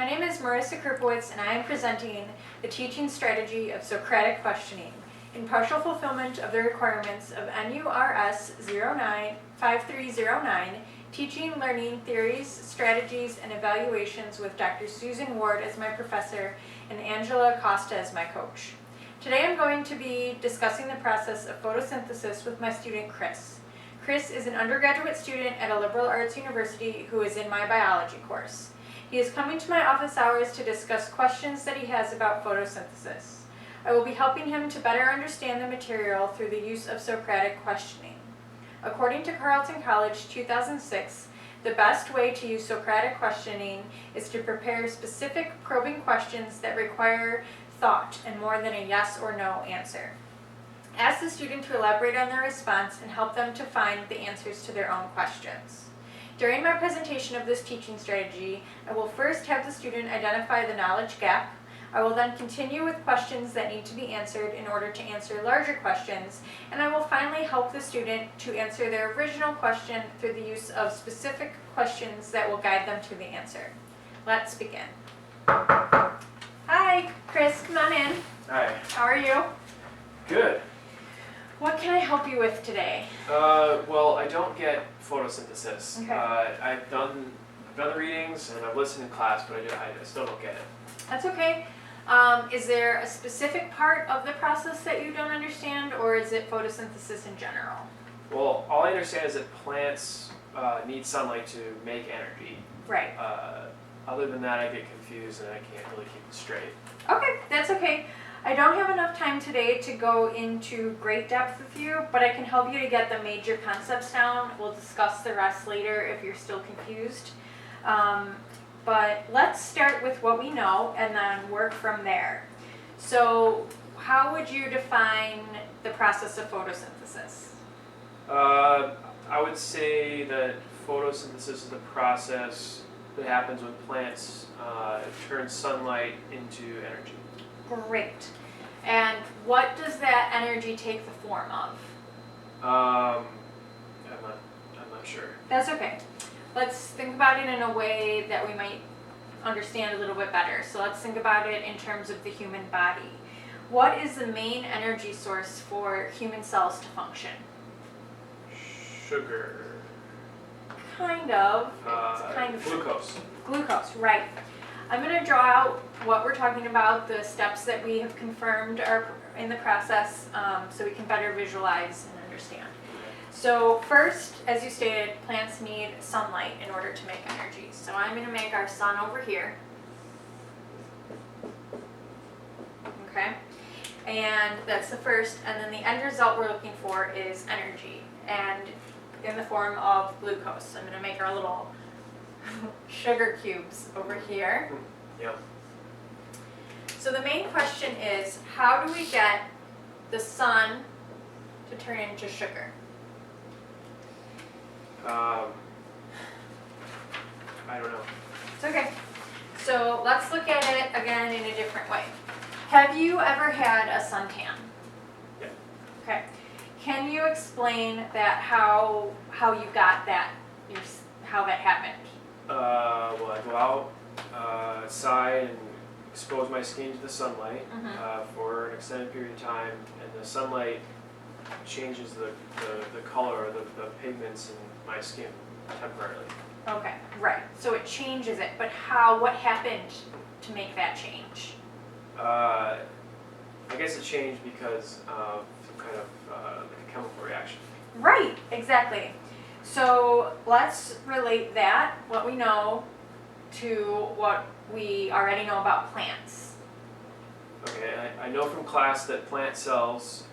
My name is Marissa Krupowicz, and I am presenting the teaching strategy of Socratic Questioning in partial fulfillment of the requirements of NURS 5309, Teaching, Learning, Theories, Strategies, and Evaluations with Dr. Susan Ward as my professor and Angela Costa as my coach. Today I'm going to be discussing the process of photosynthesis with my student Chris. Chris is an undergraduate student at a liberal arts university who is in my biology course. He is coming to my office hours to discuss questions that he has about photosynthesis. I will be helping him to better understand the material through the use of Socratic questioning. According to Carleton College 2006, the best way to use Socratic questioning is to prepare specific probing questions that require thought and more than a yes or no answer. Ask the student to elaborate on their response and help them to find the answers to their own questions. During my presentation of this teaching strategy, I will first have the student identify the knowledge gap. I will then continue with questions that need to be answered in order to answer larger questions, and I will finally help the student to answer their original question through the use of specific questions that will guide them to the answer. Let's begin. Hi, Chris, come on in. Hi. How are you? Good. What can I help you with today? Well, I don't get photosynthesis. Okay. I've done the readings and I've listened in class, but I still don't get it. That's okay. Is there a specific part of the process that you don't understand, or is it photosynthesis in general? Well, all I understand is that plants need sunlight to make energy. Right. Other than that, I get confused and I can't really keep it straight. Okay, that's okay. I don't have enough time today to go into great depth with you, but I can help you to get the major concepts down. We'll discuss the rest later if you're still confused. But let's start with what we know and then work from there. So how would you define the process of photosynthesis? I would say that photosynthesis is the process that happens when plants turn sunlight into energy. Great. And what does that energy take the form of? I'm not sure. That's okay. Let's think about it in a way that we might understand a little bit better. So let's think about it in terms of the human body. What is the main energy source for human cells to function? Sugar. Kind of. It's kind of Glucose. Glucose, right. I'm going to draw out what we're talking about, the steps that we have confirmed are in the process, so we can better visualize and understand. So first, as you stated, plants need sunlight in order to make energy. So I'm going to make our sun over here. Okay, and that's the first, and then the end result we're looking for is energy, and in the form of glucose. I'm going to make our little sugar cubes over here. Yeah. So the main question is, how do we get the sun to turn into sugar? I don't know. It's okay. So let's look at it again in a different way. Have you ever had a suntan? Yeah. Okay. Can you explain that, how you got that, how that happened? Well, I go outside and expose my skin to the sunlight for an extended period of time, and the sunlight changes the color or the pigments in my skin temporarily. Okay, right. So it changes it, but what happened to make that change? I guess it changed because of some kind of like a chemical reaction. Right, exactly. So let's relate that, what we know, to what we already know about plants. Okay, I know from class that plant cells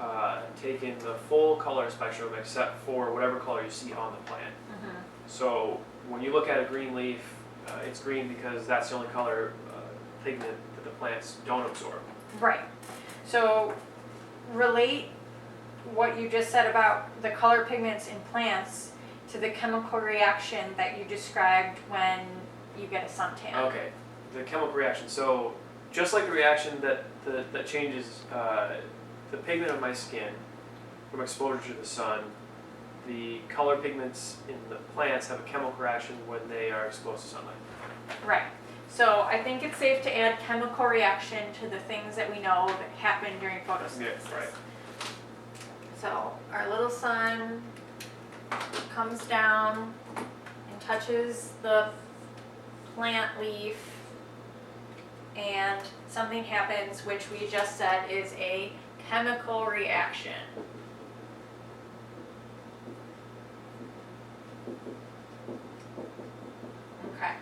take in the full color spectrum except for whatever color you see on the plant. So when you look at a green leaf, it's green because that's the only color pigment that the plants don't absorb. Right. So relate what you just said about the color pigments in plants to the chemical reaction that you described when you get a suntan. Okay, the chemical reaction. So just like the reaction that changes the pigment of my skin from exposure to the sun, the color pigments in the plants have a chemical reaction when they are exposed to sunlight. Right. So I think it's safe to add chemical reaction to the things that we know that happen during photosynthesis. Yeah, right. So our little sun comes down and touches the plant leaf, and something happens, which we just said is a chemical reaction. Okay.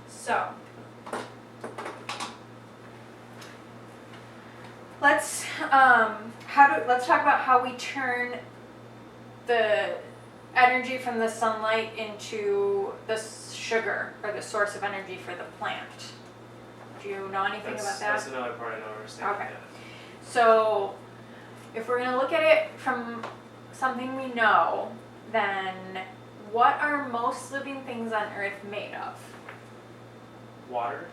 So let's talk about how we turn the energy from the sunlight into the sugar, or the source of energy for the plant. Do you know anything about that? That's another part I don't understand. Okay. So if we're going to look at it from something we know, then what are most living things on Earth made of? Water?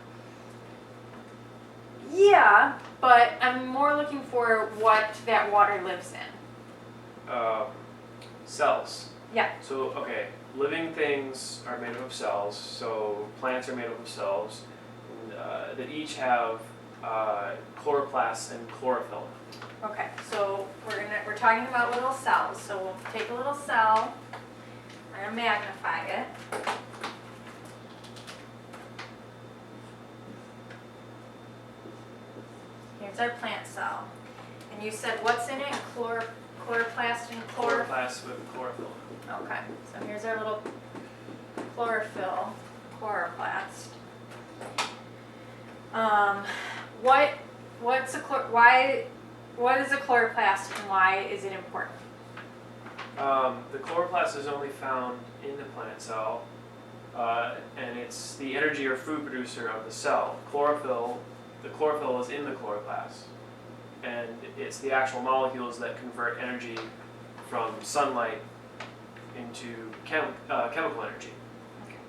Yeah, but I'm more looking for what that water lives in. Cells. Yeah. So, okay, living things are made up of cells, so plants are made up of cells that each have chloroplasts and chlorophyll. Okay, so we're talking about little cells. So we'll take a little cell, we're gonna magnify it. Here's our plant cell. And you said what's in it? Chloroplast and chlorophyll? Chloroplasts with chlorophyll. Okay, so here's our little chlorophyll, chloroplast. What is a chloroplast and why is it important? The chloroplast is only found in the plant cell, and it's the energy or food producer of the cell. The chlorophyll is in the chloroplast, and it's the actual molecules that convert energy from sunlight into chemical energy. Okay.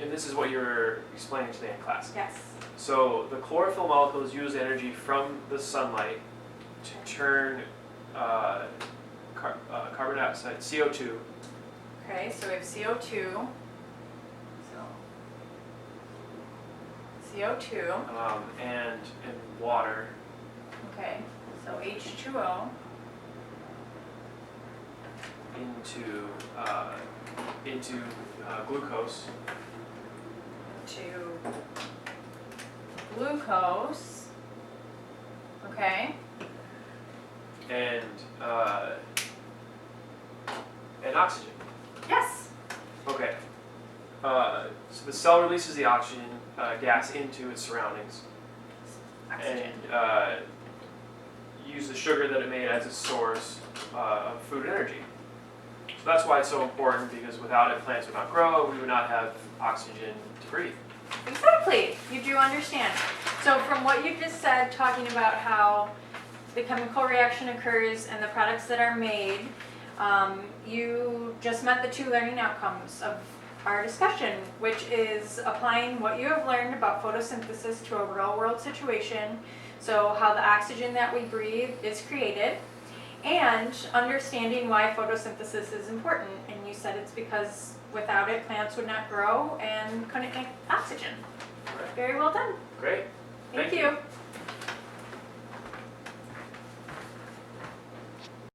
And this is what you were explaining today in class. Yes. So the chlorophyll molecules use energy from the sunlight to turn carbon dioxide, CO2. Okay, so we have CO2. CO2. And water. Okay, so H2O. into glucose. To glucose. Okay. And oxygen. Yes. Okay. So the cell releases the oxygen gas into its surroundings, Oxygen. and use the sugar that it made as a source of food and energy. So that's why it's so important, because without it, plants would not grow. We would not have oxygen to breathe. Exactly. You do understand. So from what you just said, talking about how the chemical reaction occurs and the products that are made, you just met the two learning outcomes of our discussion, which is applying what you have learned about photosynthesis to a real world situation. So how the oxygen that we breathe is created, and understanding why photosynthesis is important. And you said it's because without it, plants would not grow and couldn't make oxygen. Right. Very well done. Great. Thank you.